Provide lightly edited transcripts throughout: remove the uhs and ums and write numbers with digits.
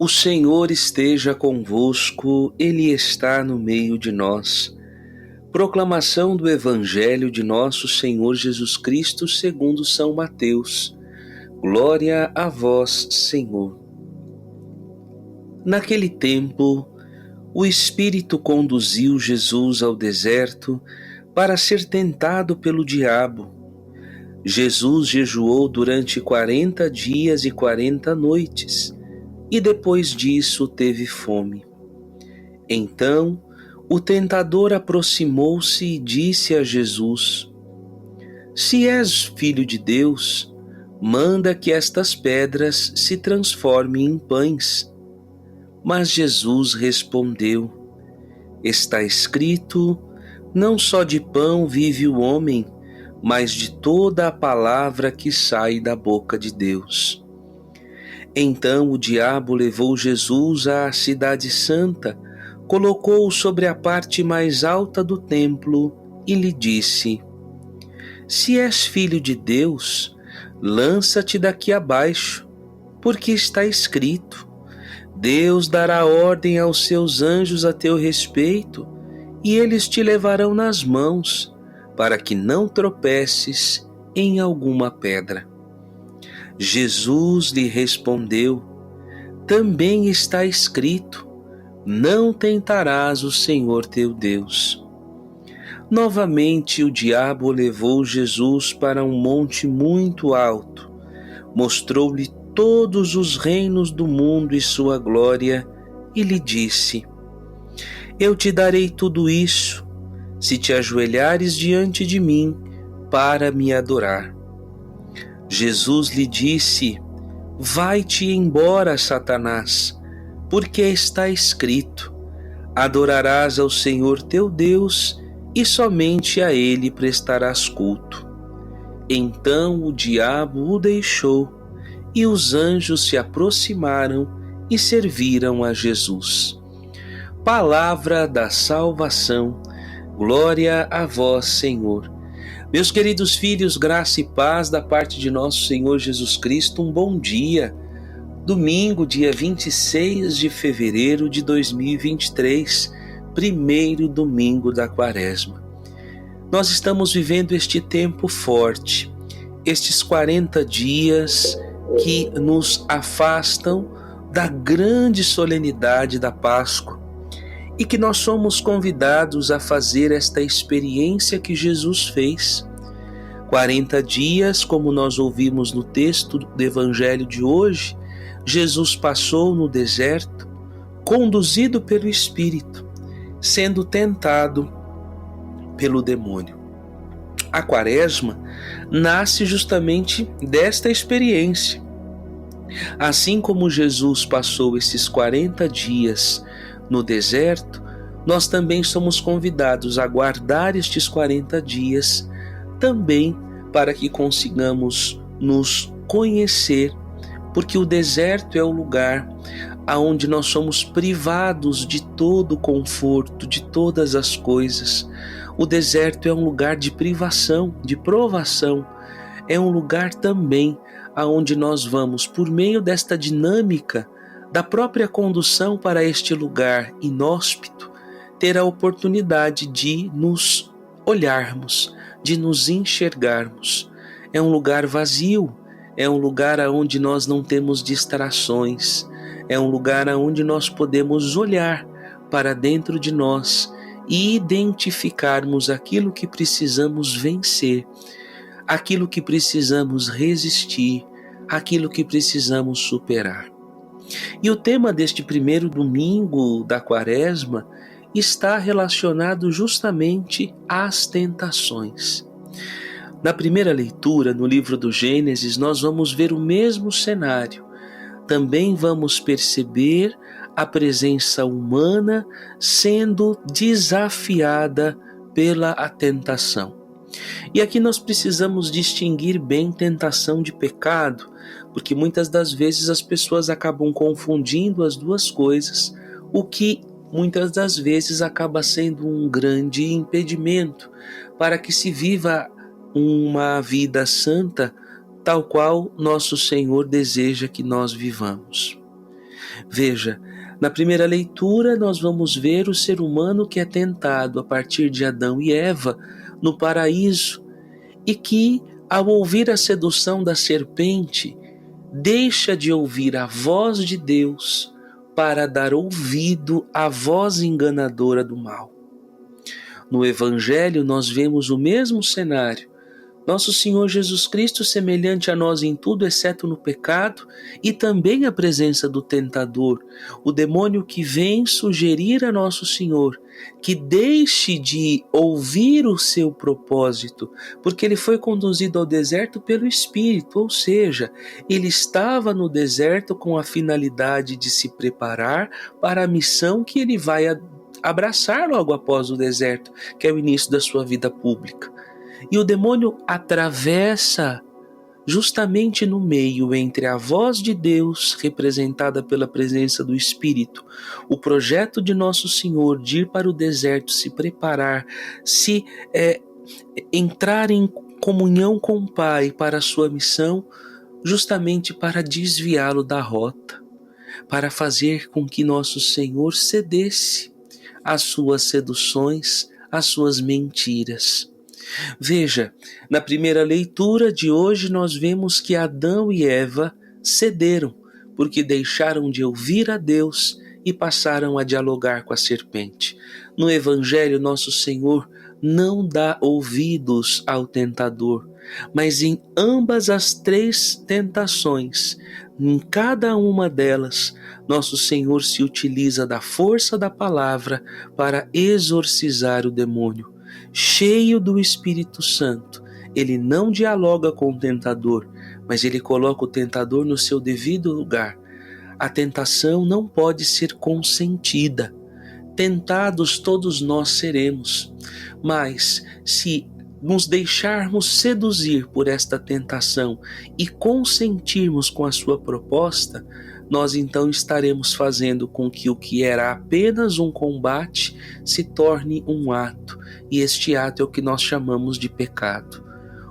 O Senhor esteja convosco, Ele está no meio de nós. Proclamação do Evangelho de nosso Senhor Jesus Cristo segundo São Mateus. Glória a vós, Senhor. Naquele tempo, o Espírito conduziu Jesus ao deserto para ser tentado pelo diabo. Jesus jejuou durante 40 dias e 40 noites, e depois disso teve fome. Então, o tentador aproximou-se e disse a Jesus: Se és filho de Deus, manda que estas pedras se transformem em pães. Mas Jesus respondeu: Está escrito, não só de pão vive o homem, mas de toda a palavra que sai da boca de Deus. Então o diabo levou Jesus à cidade santa, colocou-o sobre a parte mais alta do templo e lhe disse: Se és filho de Deus, lança-te daqui abaixo, porque está escrito: Deus dará ordem aos seus anjos a teu respeito, e eles te levarão nas mãos, para que não tropeces em alguma pedra. Jesus lhe respondeu: Também está escrito: Não tentarás o Senhor teu Deus. Novamente o diabo levou Jesus para um monte muito alto, mostrou-lhe todos os reinos do mundo e sua glória, e lhe disse: Eu te darei tudo isso, se te ajoelhares diante de mim para me adorar. Jesus lhe disse: Vai-te embora, Satanás, porque está escrito: Adorarás ao Senhor teu Deus e somente a Ele prestarás culto. Então o diabo o deixou, e os anjos se aproximaram e serviram a Jesus. Palavra da salvação. Glória a vós, Senhor. Meus queridos filhos, graça e paz da parte de nosso Senhor Jesus Cristo, um bom dia. Domingo, dia 26 de fevereiro de 2023, primeiro domingo da Quaresma. Nós estamos vivendo este tempo forte, estes 40 dias que nos afastam da grande solenidade da Páscoa e que nós somos convidados a fazer esta experiência que Jesus fez. 40 dias, como nós ouvimos no texto do Evangelho de hoje, Jesus passou no deserto, conduzido pelo Espírito, sendo tentado pelo demônio. A Quaresma nasce justamente desta experiência. Assim como Jesus passou esses 40 dias no deserto, nós também somos convidados a guardar estes 40 dias também para que consigamos nos conhecer, porque o deserto é o lugar aonde nós somos privados de todo o conforto, de todas as coisas. O deserto é um lugar de privação, de provação. É um lugar também aonde nós vamos, por meio desta dinâmica da própria condução para este lugar inóspito, ter a oportunidade de nos olharmos, de nos enxergarmos. É um lugar vazio, é um lugar onde nós não temos distrações, é um lugar onde nós podemos olhar para dentro de nós e identificarmos aquilo que precisamos vencer, aquilo que precisamos resistir, aquilo que precisamos superar. E o tema deste primeiro domingo da Quaresma está relacionado justamente às tentações. Na primeira leitura, no livro do Gênesis, nós vamos ver o mesmo cenário. Também vamos perceber a presença humana sendo desafiada pela tentação. E aqui nós precisamos distinguir bem tentação de pecado, porque muitas das vezes as pessoas acabam confundindo as duas coisas, o que muitas das vezes acaba sendo um grande impedimento para que se viva uma vida santa, tal qual nosso Senhor deseja que nós vivamos. Veja, na primeira leitura nós vamos ver o ser humano que é tentado a partir de Adão e Eva no paraíso e que, ao ouvir a sedução da serpente, deixa de ouvir a voz de Deus para dar ouvido à voz enganadora do mal. No Evangelho nós vemos o mesmo cenário. Nosso Senhor Jesus Cristo, semelhante a nós em tudo, exceto no pecado, e também a presença do tentador, o demônio que vem sugerir a Nosso Senhor que deixe de ouvir o seu propósito, porque ele foi conduzido ao deserto pelo Espírito, ou seja, ele estava no deserto com a finalidade de se preparar para a missão que ele vai abraçar logo após o deserto, que é o início da sua vida pública. E o demônio atravessa justamente no meio entre a voz de Deus, representada pela presença do Espírito, o projeto de Nosso Senhor de ir para o deserto, se preparar, entrar em comunhão com o Pai para a sua missão, justamente para desviá-lo da rota, para fazer com que Nosso Senhor cedesse às suas seduções, às suas mentiras. Veja, na primeira leitura de hoje nós vemos que Adão e Eva cederam, porque deixaram de ouvir a Deus e passaram a dialogar com a serpente. No Evangelho, Nosso Senhor não dá ouvidos ao tentador, mas em ambas as três tentações, em cada uma delas, Nosso Senhor se utiliza da força da palavra para exorcizar o demônio. Cheio do Espírito Santo, ele não dialoga com o tentador, mas ele coloca o tentador no seu devido lugar. A tentação não pode ser consentida. Tentados todos nós seremos, mas se nos deixarmos seduzir por esta tentação e consentirmos com a sua proposta, nós então estaremos fazendo com que o que era apenas um combate se torne um ato, e este ato é o que nós chamamos de pecado.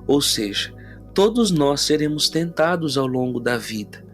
Ou seja, todos nós seremos tentados ao longo da vida,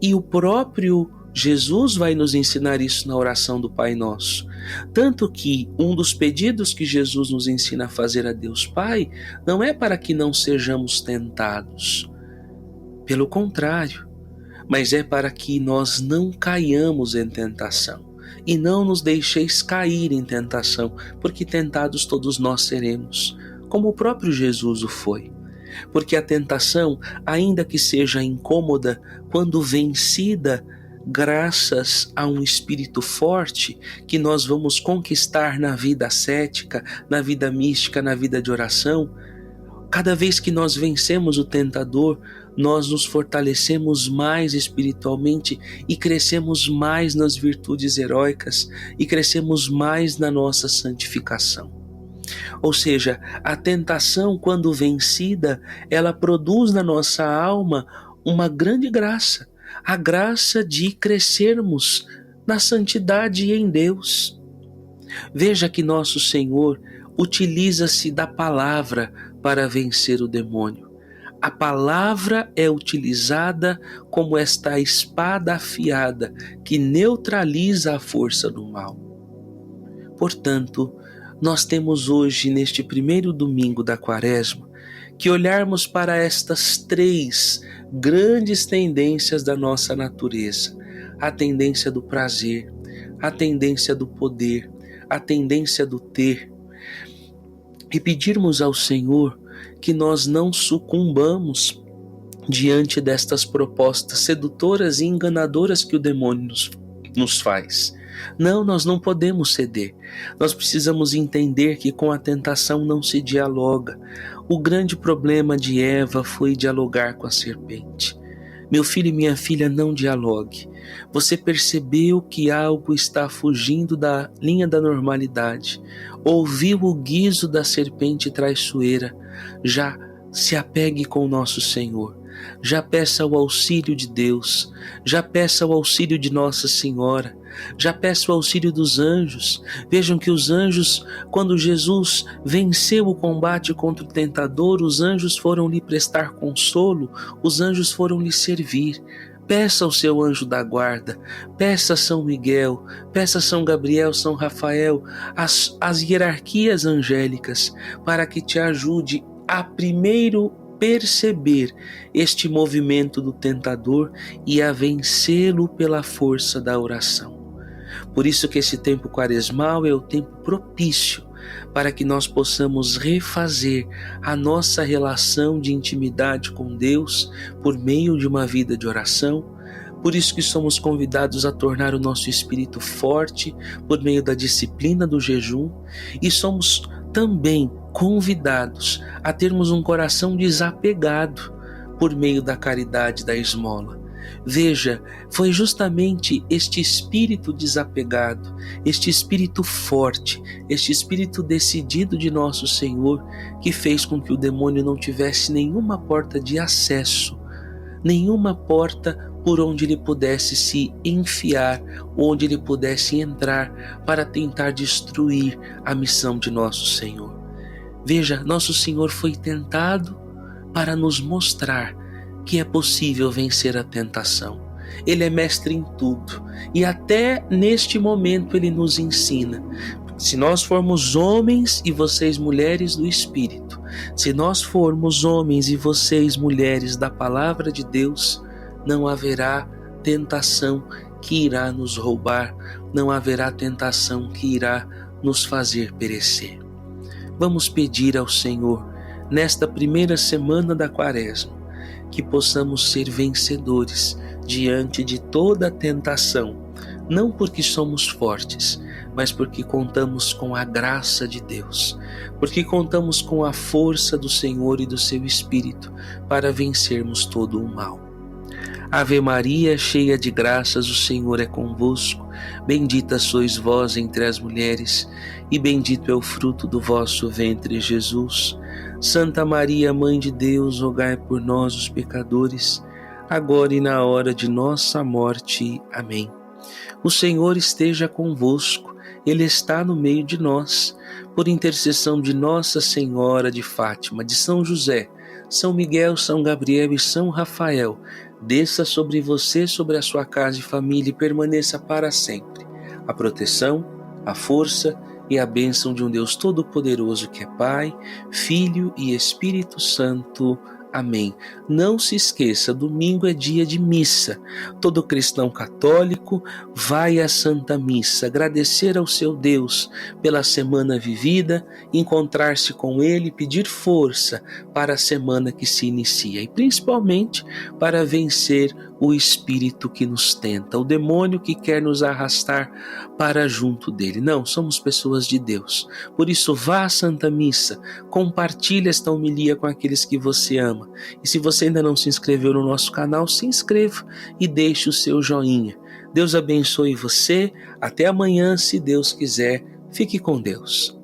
e o próprio Jesus vai nos ensinar isso na oração do Pai Nosso. Tanto que um dos pedidos que Jesus nos ensina a fazer a Deus Pai não é para que não sejamos tentados, pelo contrário, mas é para que nós não caiamos em tentação. E não nos deixeis cair em tentação, porque tentados todos nós seremos, como o próprio Jesus o foi. Porque a tentação, ainda que seja incômoda, quando vencida, graças a um espírito forte que nós vamos conquistar na vida ascética, na vida mística, na vida de oração, cada vez que nós vencemos o tentador, nós nos fortalecemos mais espiritualmente e crescemos mais nas virtudes heróicas e crescemos mais na nossa santificação. Ou seja, a tentação, quando vencida, ela produz na nossa alma uma grande graça, a graça de crescermos na santidade e em Deus. Veja que Nosso Senhor utiliza-se da palavra para vencer o demônio. A palavra é utilizada como esta espada afiada que neutraliza a força do mal. Portanto, nós temos hoje, neste primeiro domingo da Quaresma, que olharmos para estas três grandes tendências da nossa natureza: a tendência do prazer, a tendência do poder, a tendência do ter, e pedirmos ao Senhor que nós não sucumbamos diante destas propostas sedutoras e enganadoras que o demônio nos faz. Não, nós não podemos ceder. Nós precisamos entender que com a tentação não se dialoga. O grande problema de Eva foi dialogar com a serpente. Meu filho e minha filha, não dialogue. Você percebeu que algo está fugindo da linha da normalidade. Ouviu o guizo da serpente traiçoeira. Já se apegue com o nosso Senhor. Já peça o auxílio de Deus. Já peça o auxílio de Nossa Senhora. Já peça o auxílio dos anjos. Vejam que os anjos, quando Jesus venceu o combate contra o tentador, os anjos foram lhe prestar consolo, os anjos foram lhe servir. peça ao seu anjo da guarda, peça a São Miguel, peça a São Gabriel, São Rafael, as hierarquias angélicas, para que te ajude a primeiro perceber este movimento do tentador e a vencê-lo pela força da oração. Por isso que esse tempo quaresmal é o tempo propício para que nós possamos refazer a nossa relação de intimidade com Deus por meio de uma vida de oração. Por isso que somos convidados a tornar o nosso espírito forte por meio da disciplina do jejum, e somos também convidados a termos um coração desapegado por meio da caridade da esmola. Veja, foi justamente este espírito desapegado, este espírito forte, este espírito decidido de nosso Senhor que fez com que o demônio não tivesse nenhuma porta de acesso, nenhuma porta por onde ele pudesse se enfiar, onde ele pudesse entrar para tentar destruir a missão de nosso Senhor. Veja, nosso Senhor foi tentado para nos mostrar que é possível vencer a tentação. Ele é mestre em tudo e até neste momento ele nos ensina. Se nós formos homens e vocês mulheres do Espírito, se nós formos homens e vocês mulheres da Palavra de Deus, não haverá tentação que irá nos roubar, não haverá tentação que irá nos fazer perecer. Vamos pedir ao Senhor, nesta primeira semana da Quaresma, que possamos ser vencedores diante de toda a tentação, não porque somos fortes, mas porque contamos com a graça de Deus, porque contamos com a força do Senhor e do seu Espírito para vencermos todo o mal. Ave Maria, cheia de graças, o Senhor é convosco. Bendita sois vós entre as mulheres, e bendito é o fruto do vosso ventre, Jesus. Santa Maria, Mãe de Deus, rogai por nós, os pecadores, agora e na hora de nossa morte. Amém. O Senhor esteja convosco, Ele está no meio de nós. Por intercessão de Nossa Senhora de Fátima, de São José, São Miguel, São Gabriel e São Rafael, desça sobre você, sobre a sua casa e família e permaneça para sempre a proteção, a força e a bênção de um Deus Todo-Poderoso que é Pai, Filho e Espírito Santo. Amém. Não se esqueça, domingo é dia de missa. Todo cristão católico vai à Santa Missa, agradecer ao seu Deus pela semana vivida, encontrar-se com Ele, pedir força para a semana que se inicia e principalmente para vencer o espírito que nos tenta, o demônio que quer nos arrastar para junto dele. Não, somos pessoas de Deus. Por isso, vá à Santa Missa, compartilhe esta homilia com aqueles que você ama. E se você ainda não se inscreveu no nosso canal, se inscreva e deixe o seu joinha. Deus abençoe você. Até amanhã, se Deus quiser. Fique com Deus.